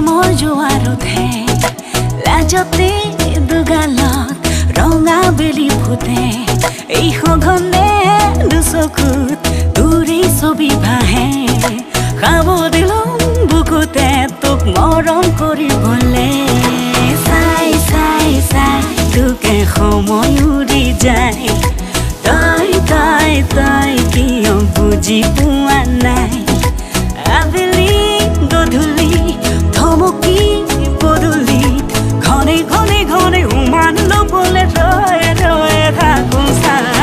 মজুৱাৰতহে লাজতে দুগালত ৰঙা বেলি ফুটে এই সঘনে দুচকুত তোৰে ছবি ভাহে খাব দিলোঁ বুকুতে তোক মৰম কৰিবলে চাই চাই চাই তোকে সময় উৰি যায় তই তই তই কিয় বুজি পোৱা নাই আবেলি গধূলি থমকি পদূলিত ঘনে ঘনে ঘনে উমান ল'বলৈ ৰৈ ৰৈ থাকোঁ চাই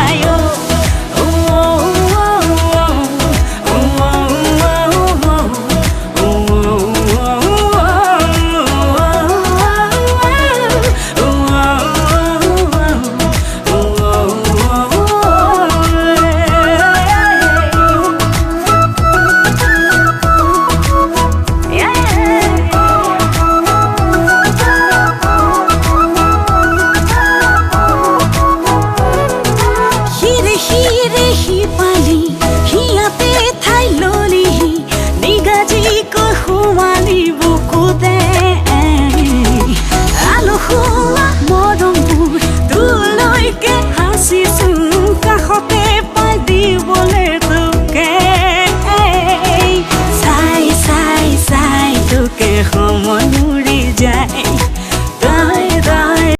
he